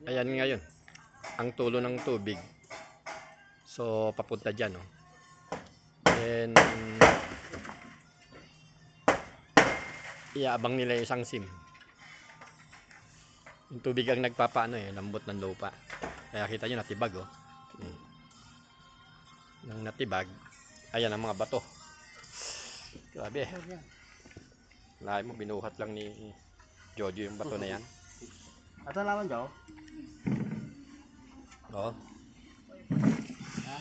Ayan ngayon, ang tulo ng tubig. So, papunta dyan, oh. Then, iaabang nila yung isang sim. Yung tubig ang nagpapaano lambot ng lupa. Kaya kita nyo natibag, oh. Nang natibag, ayan ang mga bato. Grabe. Lahat mo, binuhat lang ni Jojo yung bato na yan. Ito naman, Jo. Oo. Ha?